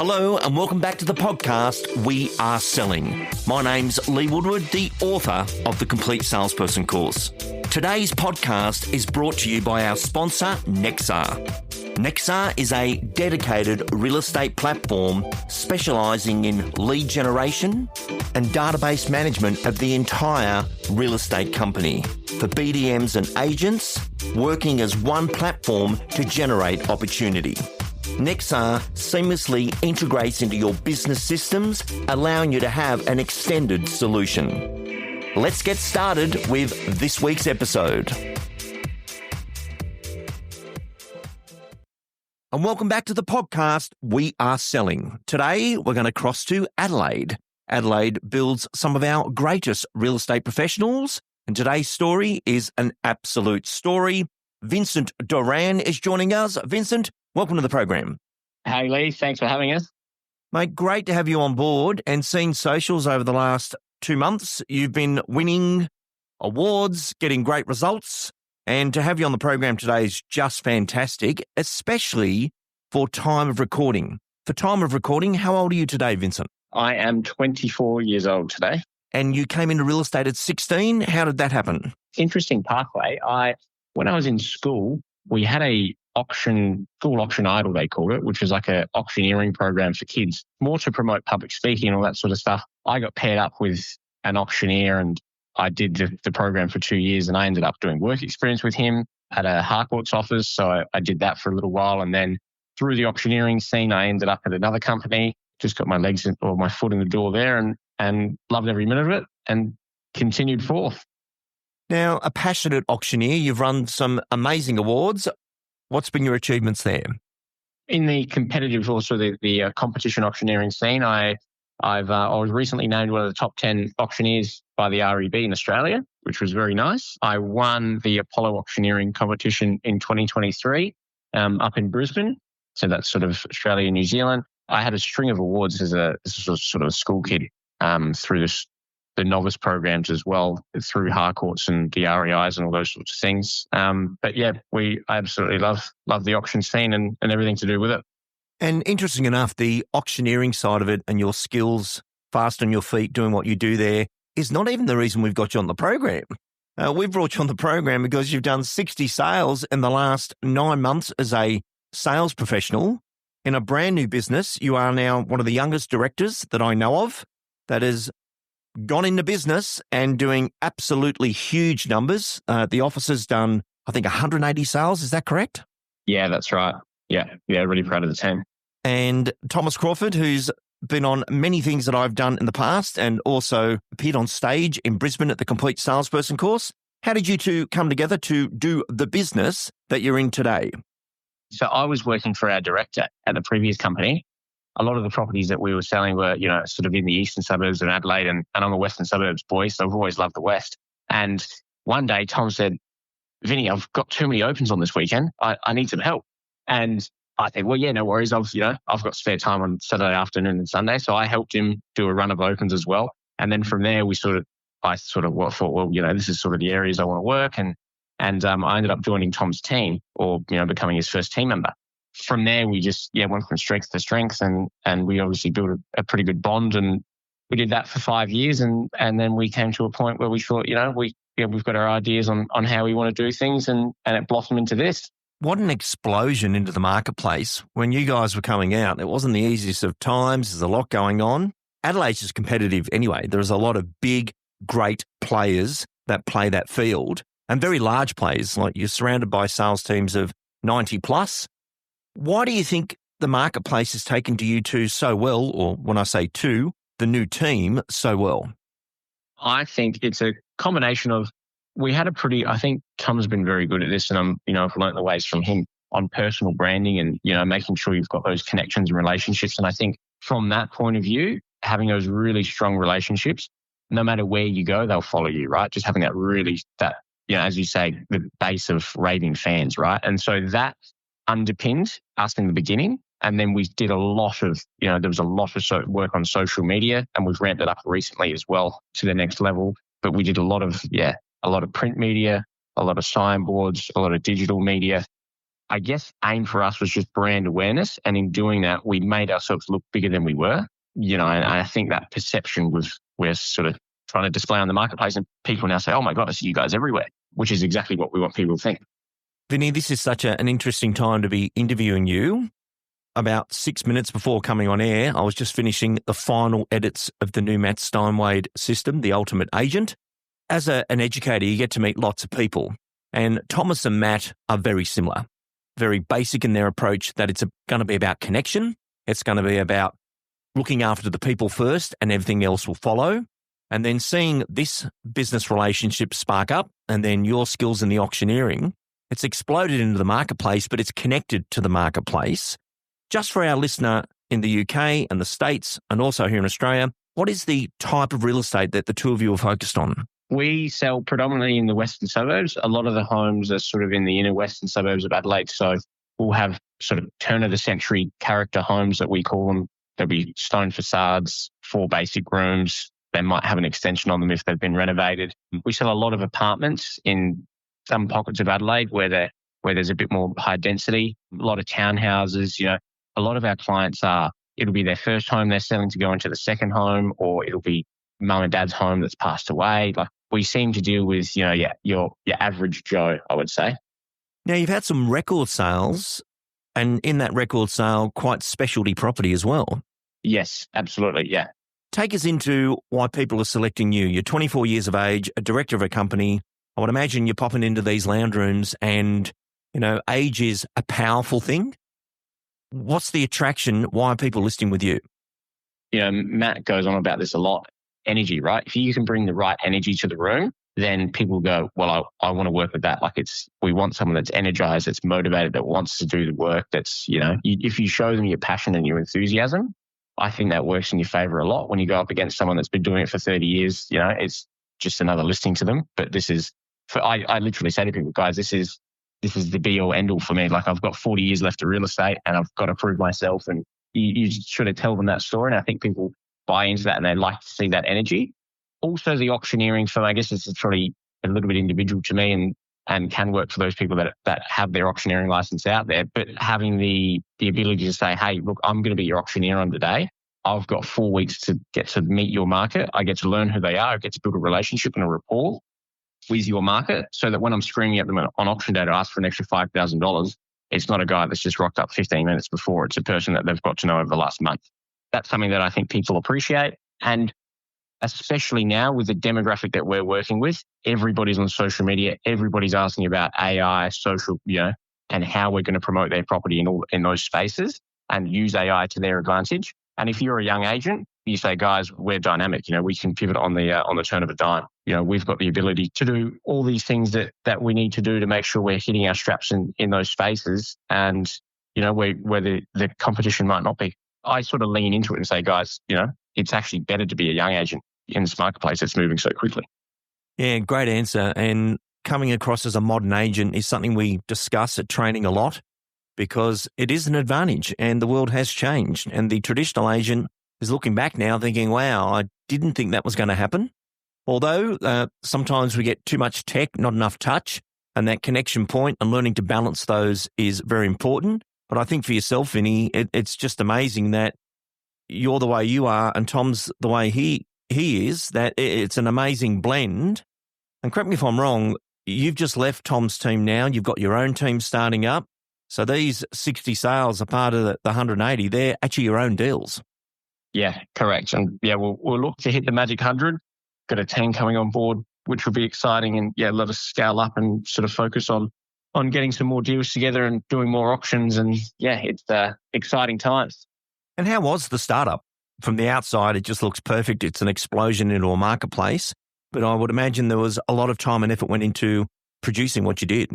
Hello and welcome back to the podcast, We Are Selling. My name's Lee Woodward, the author of the Complete Salesperson course. Today's podcast is brought to you by our sponsor, Nexar. Nexar is a dedicated real estate platform specialising in lead generation and database management of the entire real estate company for BDMs and agents working as one platform to generate opportunity. Nexar seamlessly integrates into your business systems, allowing you to have an extended solution. Let's get started with this week's episode. And welcome back to the podcast, We Are Selling. Today, we're going to cross to Adelaide. Adelaide builds some of our greatest real estate professionals, and today's story is an absolute story. Vincent Doran is joining us. Vincent, welcome to the program. Hey, Lee. Thanks for having us. Mate, great to have you on board and seeing socials over the last 2 months. You've been winning awards, getting great results, and to have you on the program today is just fantastic, especially for time of recording. For time of recording, how old are you today, Vincent? I am 24 years old today. And you came into real estate at 16. How did that happen? Interesting pathway. When I was in school, we had a school auction idol, they called it, which was like a auctioneering program for kids, more to promote public speaking and all that sort of stuff. I got paired up with an auctioneer and I did the program for 2 years, and I ended up doing work experience with him at a Harcourt's office. So I did that for a little while. And then through the auctioneering scene, I ended up at another company, just got my foot in the door there and loved every minute of it and continued forth. Now, a passionate auctioneer, you've run some amazing awards. What's been your achievements there? In the competitive, also the competition auctioneering scene, I was recently named one of the top 10 auctioneers by the REB in Australia, which was very nice. I won the Apollo auctioneering competition in 2023 up in Brisbane. So that's sort of Australia and New Zealand. I had a string of awards as a sort of a school kid through the novice programs as well, through Harcourt's and the REIs and all those sorts of things. But yeah, I absolutely love the auction scene and everything to do with it. And interesting enough, the auctioneering side of it and your skills, fast on your feet, doing what you do there, is not even the reason we've got you on the program. We've brought you on the program because you've done 60 sales in the last 9 months as a sales professional in a brand new business. You are now one of the youngest directors that I know of that has gone into business and doing absolutely huge numbers. The office has done, I think, 180 sales. Is that correct? Yeah, that's right. Yeah, really proud of the team. And Thomas Crawford, who's been on many things that I've done in the past and also appeared on stage in Brisbane at the Complete Salesperson course. How did you two come together to do the business that you're in today? So I was working for our director at the previous company. A lot of the properties that we were selling were, sort of in the eastern suburbs of Adelaide, and I'm a western suburbs boy, so I've always loved the West. And one day Tom said, Vinny, I've got too many opens on this weekend. I need some help. And I think, well, yeah, no worries. I've got spare time on Saturday afternoon and Sunday. So I helped him do a run of opens as well. And then from there, I thought, well, this is sort of the areas I want to work. And I ended up joining Tom's team, or, becoming his first team member. From there, we just went from strength to strength, and we obviously built a pretty good bond, and we did that for 5 years, and then we came to a point where we thought, we've got our ideas on how we want to do things, and it blossomed into this. What an explosion into the marketplace when you guys were coming out. It wasn't the easiest of times. There's a lot going on. Adelaide's just competitive anyway. There's a lot of big, great players that play that field, and very large players. Like, you're surrounded by sales teams of 90 plus. Why do you think the marketplace has taken to you two so well, or when I say two, the new team so well? I think it's a combination of, I think Tom's been very good at this, and I've learnt the ways from him on personal branding and, making sure you've got those connections and relationships. And I think from that point of view, having those really strong relationships, no matter where you go, they'll follow you, right? Just having that, as you say, the base of raving fans, right? And so that underpinned us in the beginning. And then we did a lot of, there was a lot of work on social media, and we've ramped it up recently as well to the next level. But we did a lot of print media, a lot of signboards, a lot of digital media. I guess, aim for us was just brand awareness. And in doing that, we made ourselves look bigger than we were, and I think that perception we're sort of trying to display on the marketplace, and people now say, oh my God, I see you guys everywhere, which is exactly what we want people to think. Vinny, this is such an interesting time to be interviewing you. About 6 minutes before coming on air, I was just finishing the final edits of the new Matt Steinwade system, the Ultimate Agent. As an educator, you get to meet lots of people, and Thomas and Matt are very similar, very basic in their approach, that it's going to be about connection. It's going to be about looking after the people first, and everything else will follow. And then seeing this business relationship spark up, and then your skills in the auctioneering, it's exploded into the marketplace, but it's connected to the marketplace. Just for our listener in the UK and the States, and also here in Australia, what is the type of real estate that the two of you are focused on? We sell predominantly in the western suburbs. A lot of the homes are sort of in the inner western suburbs of Adelaide. So we'll have sort of turn-of-the-century character homes that we call them. There'll be stone facades, 4 basic rooms. They might have an extension on them if they've been renovated. We sell a lot of apartments in some pockets of Adelaide where there's a bit more high density, a lot of townhouses. A lot of our clients it'll be their first home they're selling to go into the second home, or it'll be mum and dad's home that's passed away. Like, we seem to deal with, your average Joe, I would say. Now, you've had some record sales, and in that record sale, quite specialty property as well. Yes, absolutely. Yeah. Take us into why people are selecting you. You're 24 years of age, a director of a company. I would imagine you're popping into these lounge rooms and, age is a powerful thing. What's the attraction? Why are people listing with you? Matt goes on about this a lot. Energy, right? If you can bring the right energy to the room, then people go, well, I want to work with that. Like, we want someone that's energized, that's motivated, that wants to do the work. That's, if you show them your passion and your enthusiasm, I think that works in your favor a lot. When you go up against someone that's been doing it for 30 years, it's just another listing to them. But I literally say to people, guys, this is the be all end all for me. Like, I've got 40 years left of real estate and I've got to prove myself. And you sort of tell them that story. And I think people buy into that and they like to see that energy. Also, the auctioneering, so I guess it's probably a little bit individual to me and can work for those people that have their auctioneering license out there. But having the ability to say, hey, look, I'm going to be your auctioneer on the day. I've got 4 weeks to get to meet your market. I get to learn who they are. I get to build a relationship and a rapport with your market, so that when I'm screaming at them on auction day to ask for an extra $5,000, it's not a guy that's just rocked up 15 minutes before. It's a person that they've got to know over the last month. That's something that I think people appreciate. And especially now with the demographic that we're working with, everybody's on social media. Everybody's asking about AI, social, and how we're going to promote their property in those spaces and use AI to their advantage. And if you're a young agent, you say, guys, we're dynamic. We can pivot on the turn of a dime. We've got the ability to do all these things that we need to do to make sure we're hitting our straps in those spaces, and where the competition might not be. I sort of lean into it and say, guys, it's actually better to be a young agent in this marketplace that's moving so quickly. Yeah, great answer. And coming across as a modern agent is something we discuss at training a lot, because it is an advantage and the world has changed. And the traditional agent is looking back now thinking, wow, I didn't think that was going to happen. Although sometimes we get too much tech, not enough touch, and that connection point and learning to balance those is very important. But I think for yourself, Vinny, it's just amazing that you're the way you are and Tom's the way he is, that it's an amazing blend. And correct me if I'm wrong, you've just left Tom's team now. You've got your own team starting up. So these 60 sales are part of the 180. They're actually your own deals. Yeah, correct. And yeah, we'll look to hit the magic 100. Got a team coming on board, which will be exciting. And yeah, let us scale up and sort of focus on getting some more deals together and doing more auctions. And yeah, it's exciting times. And how was the startup? From the outside, it just looks perfect. It's an explosion into a marketplace. But I would imagine there was a lot of time and effort went into producing what you did.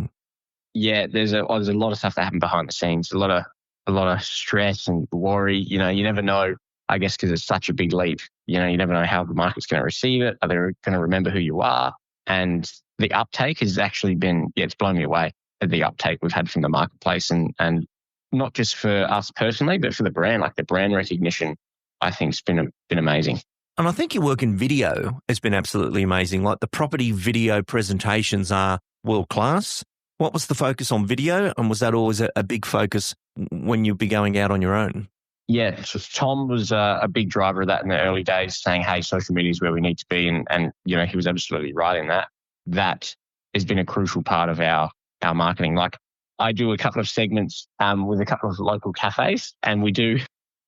Yeah, there's a lot of stuff that happened behind the scenes. A lot of stress and worry. You never know, I guess, because it's such a big leap. You never know how the market's going to receive it. Are they going to remember who you are? And the uptake has actually been, it's blown me away at the uptake we've had from the marketplace, and not just for us personally, but for the brand. Like, the brand recognition, I think, has been amazing. And I think your work in video has been absolutely amazing. Like, the property video presentations are world class. What was the focus on video, and was that always a big focus when you'd be going out on your own? Yeah, so Tom was a big driver of that in the early days, saying, hey, social media is where we need to be. And he was absolutely right in that. That has been a crucial part of our marketing. Like, I do a couple of segments with a couple of local cafes, and we do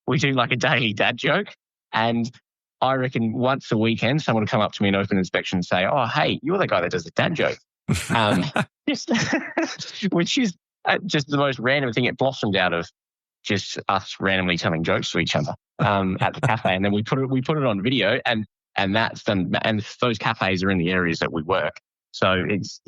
like a daily dad joke. And I reckon once a weekend, someone will come up to me in open inspection and say, oh, hey, you're the guy that does the dad joke. Which is just the most random thing. It blossomed out of just us randomly telling jokes to each other at the cafe, and then we put it on video, and that's done. And those cafes are in the areas that we work, so it's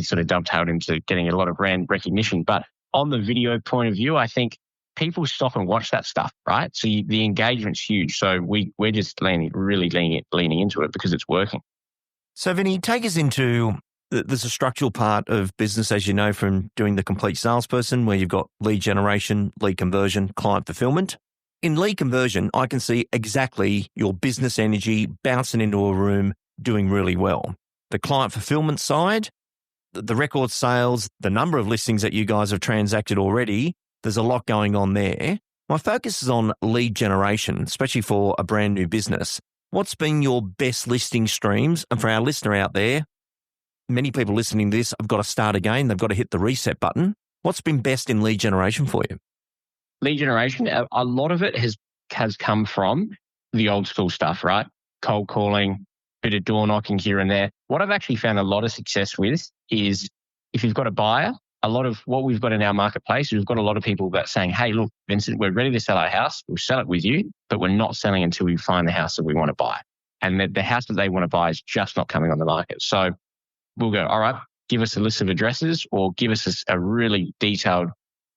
sort of dovetailed into getting a lot of brand recognition. But on the video point of view, I think people stop and watch that stuff, right? So the engagement's huge. So we're just really leaning into it because it's working. So Vinny, take us into there's a structural part of business, as you know, from doing the complete salesperson, where you've got lead generation, lead conversion, client fulfillment. In lead conversion, I can see exactly your business energy bouncing into a room, doing really well. The client fulfillment side, the record sales, the number of listings that you guys have transacted already, there's a lot going on there. My focus is on lead generation, especially for a brand new business. What's been your best listing streams? And for our listener out there, many people listening to this have got to start again. They've got to hit the reset button. What's been best in lead generation for you? Lead generation, a lot of it has come from the old school stuff, right? Cold calling, bit of door knocking here and there. What I've actually found a lot of success with is if you've got a buyer, a lot of what we've got in our marketplace, we've got a lot of people that saying, hey, look, Vincent, we're ready to sell our house. We'll sell it with you, but we're not selling until we find the house that we want to buy. And the house that they want to buy is just not coming on the market. So we'll go, all right, give us a list of addresses or give us a really detailed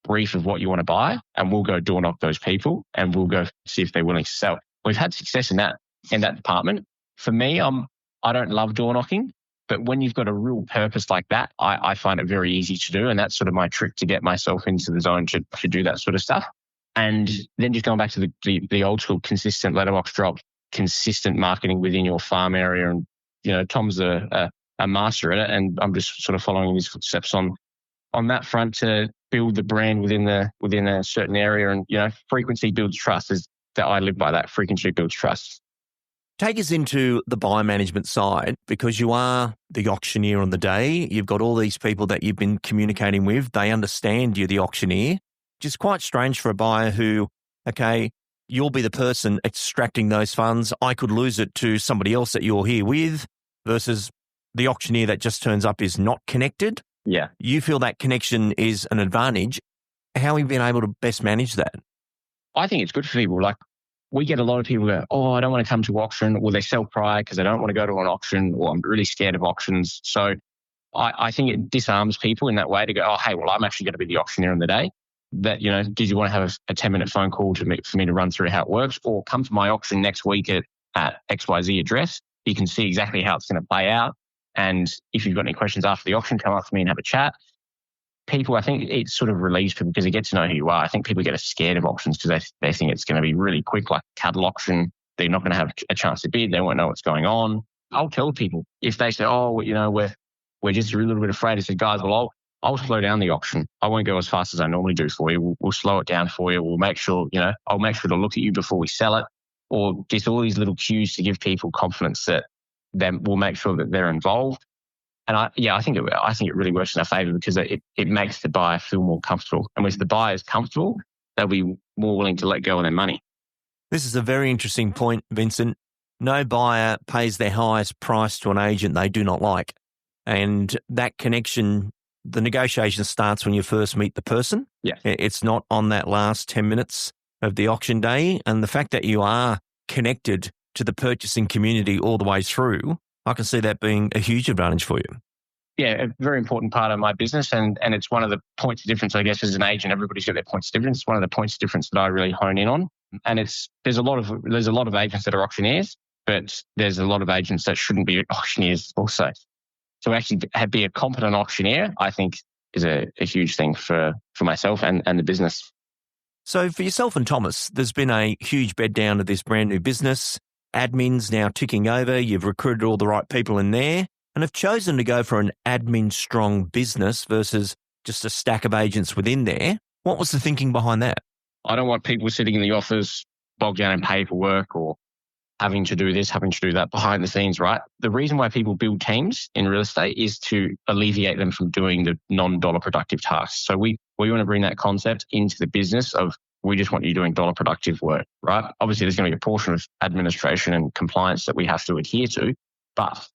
brief of what you want to buy, and we'll go door knock those people and we'll go see if they're willing to sell. We've had success in that department. For me, I don't love door knocking, but when you've got a real purpose like that, I find it very easy to do. And that's sort of my trick to get myself into the zone to do that sort of stuff. And then just going back to the old school, consistent letterbox drop, consistent marketing within your farm area. And, Tom's a master at it, and I'm just sort of following his footsteps on that front to build the brand within a certain area. And frequency builds trust. Is that I live by that. Frequency builds trust. Take us into the buyer management side, because you are the auctioneer on the day. You've got all these people that you've been communicating with. They understand you're the auctioneer, which is quite strange for a buyer who, okay, you'll be the person extracting those funds. I could lose it to somebody else that you're here with, versus the auctioneer that just turns up is not connected. Yeah. You feel that connection is an advantage. How have you been able to best manage that? I think it's good for people. Like, we get a lot of people go, oh, I don't want to come to auction, or they sell prior because they don't want to go to an auction, or I'm really scared of auctions. So I think it disarms people in that way to go, oh, hey, well, I'm actually going to be the auctioneer on the day. That, did you want to have a 10-minute phone call for me to run through how it works, or come to my auction next week at XYZ address? You can see exactly how it's going to play out. And if you've got any questions after the auction, come up to me and have a chat. People, I think it sort of relieves people because they get to know who you are. I think people get scared of auctions because they think it's going to be really quick, like cattle auction. They're not going to have a chance to bid. They won't know what's going on. I'll tell people if they say, oh, we're just a little bit afraid. I said, guys, well, I'll slow down the auction. I won't go as fast as I normally do for you. We'll slow it down for you. We'll make sure, I'll make sure to look at you before we sell it, or just all these little cues to give people confidence that then we'll make sure that they're involved. And I think it really works in our favour because it makes the buyer feel more comfortable. And if the buyer is comfortable, they'll be more willing to let go of their money. This is a very interesting point, Vincent. No buyer pays their highest price to an agent they do not like. And that connection, the negotiation starts when you first meet the person. Yeah. It's not on that last 10 minutes of the auction day. And the fact that you are connected to the purchasing community all the way through, I can see that being a huge advantage for you. Yeah, a very important part of my business, and it's one of the points of difference, I guess, as an agent. Everybody's got their points of difference. It's one of the points of difference that I really hone in on. And there's a lot of agents that are auctioneers, but there's a lot of agents that shouldn't be auctioneers also. So actually be a competent auctioneer, I think, is a huge thing for myself and the business. So for yourself and Thomas, there's been a huge bed down to this brand new business. Admin's now ticking over. You've recruited all the right people in there. and have chosen to go for an admin-strong business versus just a stack of agents within there. What was the thinking behind that? I don't want people sitting in the office bogged down in paperwork or having to do this, having to do that behind the scenes, right? The reason why people build teams in real estate is to alleviate them from doing the non-dollar productive tasks. So we want to bring that concept into the business of we just want you doing dollar productive work, right? Obviously, there's going to be a portion of administration and compliance that we have to adhere to, but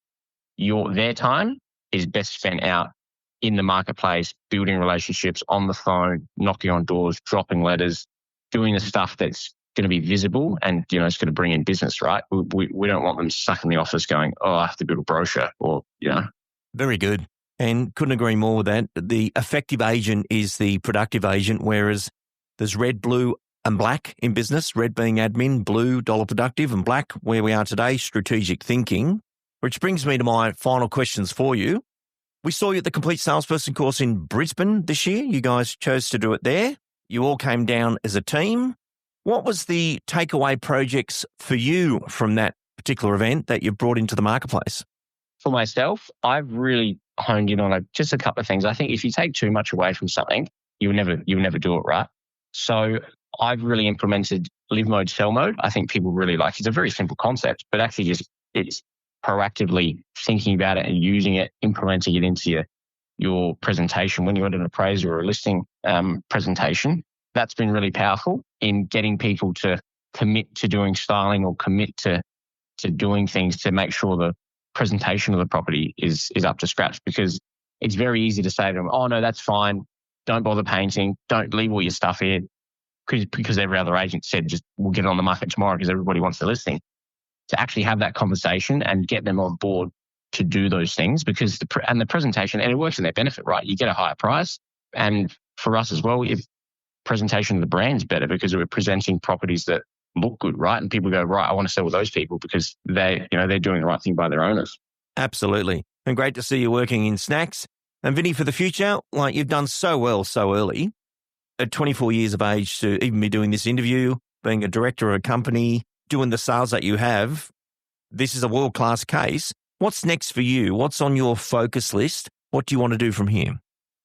their time is best spent out in the marketplace, building relationships on the phone, knocking on doors, dropping letters, doing the stuff that's going to be visible and, it's going to bring in business, right? We don't want them stuck in the office going, I have to build a brochure or. Very good. And couldn't agree more with that. The effective agent is the productive agent, whereas there's red, blue and black in business, red being admin, blue, dollar productive, and black, where we are today, strategic thinking, which brings me to my final questions for you. We saw you at the Complete Salesperson course in Brisbane this year. You guys chose to do it there. You all came down as a team. What was the takeaway projects for you from that particular event that you brought into the marketplace? For myself, I've really honed in on just a couple of things. I think if you take too much away from something, you'll never do it right. So I've really implemented live mode, sell mode. I think people really like it. It's a very simple concept, but actually it's proactively thinking about it and using it, implementing it into your presentation when you're at an appraisal or a listing presentation. That's been really powerful in getting people to commit to doing styling or commit to doing things to make sure the presentation of the property is up to scratch, because it's very easy to say to them, oh, no, that's fine. Don't bother painting. Don't leave all your stuff here because every other agent said just we'll get it on the market tomorrow because everybody wants the listing. To actually have that conversation and get them on board to do those things, because the presentation, and it works in their benefit, right? You get a higher price. And for us as well, if presentation of the brand's better because we're presenting properties that look good, right? And people go, right, I want to sell with those people because they're doing the right thing by their owners. Absolutely. And great to see you working in snacks. And Vinny, for the future, you've done so well so early, at 24 years of age, to even be doing this interview, being a director of a company, doing the sales that you have. This is a world-class case. What's next for you? What's on your focus list? What do you want to do from here?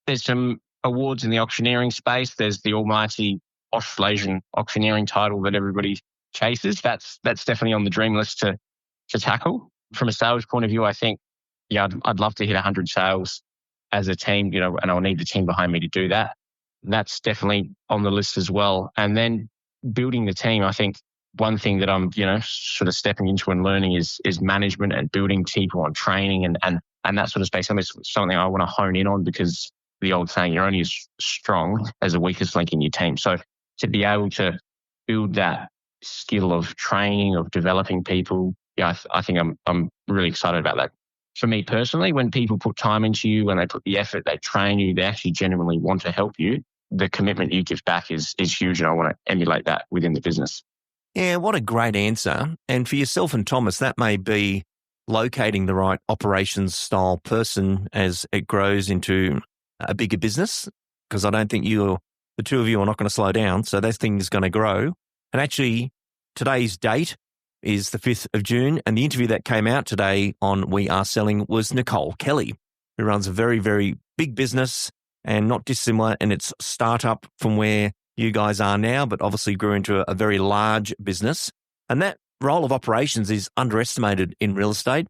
There's some awards in the auctioneering space. There's the almighty Australasian auctioneering title that everybody chases. That's definitely on the dream list to tackle. From a sales point of view, I think, I'd love to hit 100 sales as a team, and I'll need the team behind me to do that. That's definitely on the list as well. And then building the team, I think one thing that I'm, sort of stepping into and learning is management and building people on training and that sort of space. I mean, it's something I want to hone in on, because the old saying, you're only as strong as the weakest link in your team. So to be able to build that skill of training, of developing people, I think I'm really excited about that. For me personally, when people put time into you, when they put the effort, they train you, they actually genuinely want to help you, the commitment you give back is huge, and I want to emulate that within the business. Yeah, what a great answer. And for yourself and Thomas, that may be locating the right operations style person as it grows into a bigger business, because I don't think the two of you are not going to slow down. So that thing is going to grow. And actually, today's date is the 5th of June. And the interview that came out today on We Are Selling was Nicole Kelly, who runs a very, very big business and not dissimilar in its startup from where you guys are now, but obviously grew into a very large business. And that role of operations is underestimated in real estate.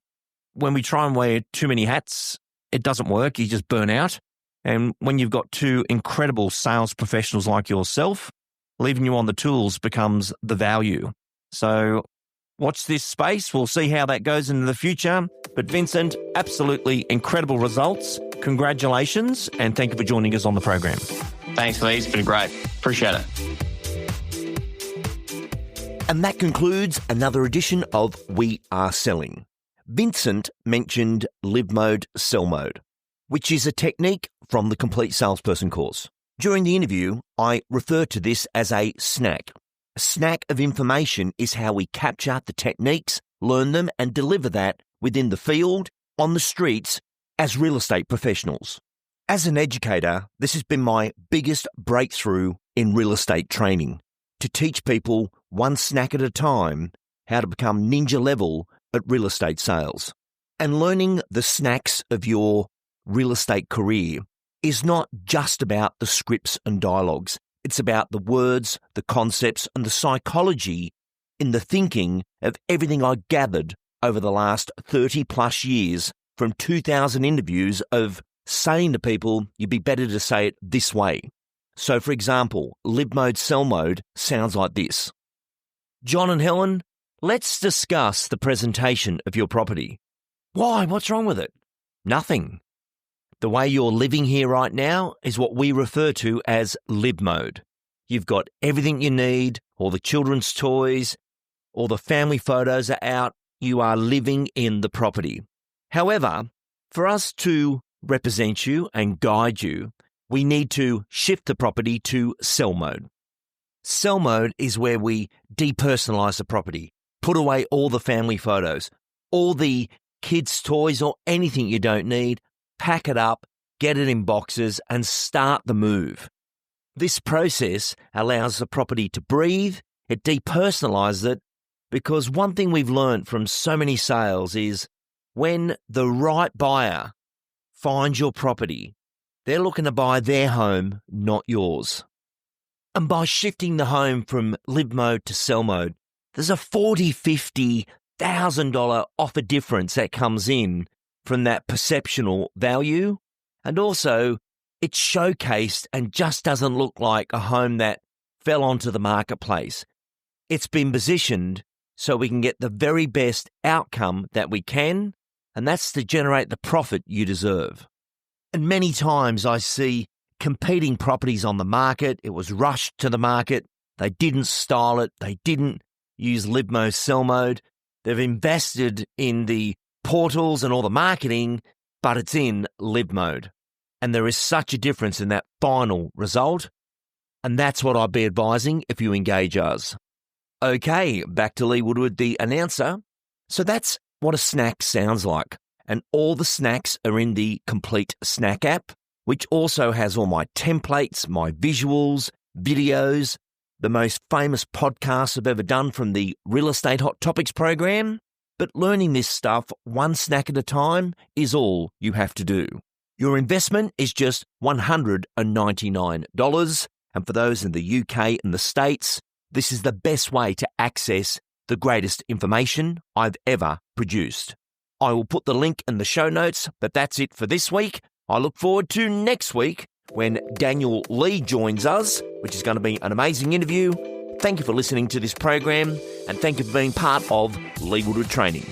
When we try and wear too many hats, it doesn't work. You just burn out. And when you've got two incredible sales professionals like yourself, leaving you on the tools becomes the value. So watch this space. We'll see how that goes in the future. But Vincent, absolutely incredible results. Congratulations. And thank you for joining us on the program. Thanks, Lee. It's been great. Appreciate it. And that concludes another edition of We Are Selling. Vincent mentioned live mode, sell mode, which is a technique from the Complete Salesperson course. During the interview, I refer to this as a snack. A snack of information is how we capture the techniques, learn them, and deliver that within the field, on the streets, as real estate professionals. As an educator, this has been my biggest breakthrough in real estate training, to teach people one snack at a time how to become ninja level at real estate sales. And learning the snacks of your real estate career is not just about the scripts and dialogues. It's about the words, the concepts, and the psychology in the thinking of everything I gathered over the last 30 plus years from 2,000 interviews of saying to people, you'd be better to say it this way. So, for example, live mode, sell mode sounds like this. John and Helen, let's discuss the presentation of your property. Why? What's wrong with it? Nothing. The way you're living here right now is what we refer to as live mode. You've got everything you need, all the children's toys, all the family photos are out. You are living in the property. However, for us to represent you and guide you, we need to shift the property to sell mode. Sell mode is where we depersonalize the property, put away all the family photos, all the kids' toys or anything you don't need, pack it up, get it in boxes, and start the move. This process allows the property to breathe, it depersonalizes it, because one thing we've learned from so many sales is when the right buyer finds your property, they're looking to buy their home, not yours. And by shifting the home from live mode to sell mode, there's a $40,000, $50,000 offer difference that comes in from that perceptional value. And also, it's showcased and just doesn't look like a home that fell onto the marketplace. It's been positioned so we can get the very best outcome that we can, and that's to generate the profit you deserve. And many times I see competing properties on the market. It was rushed to the market. They didn't style it. They didn't use live mode, sell mode. They've invested in the portals and all the marketing, but it's in live mode. And there is such a difference in that final result. And that's what I'd be advising if you engage us. Okay, back to Lee Woodward, the announcer. So that's what a snack sounds like. And all the snacks are in the Complete Snack app, which also has all my templates, my visuals, videos, the most famous podcasts I've ever done from the Real Estate Hot Topics program. But learning this stuff one snack at a time is all you have to do. Your investment is just $199. And for those in the UK and the States, this is the best way to access the greatest information I've ever produced. I will put the link in the show notes, but that's it for this week. I look forward to next week when Daniel Lee joins us, which is going to be an amazing interview. Thank you for listening to this program, and thank you for being part of Lee Woodward Training.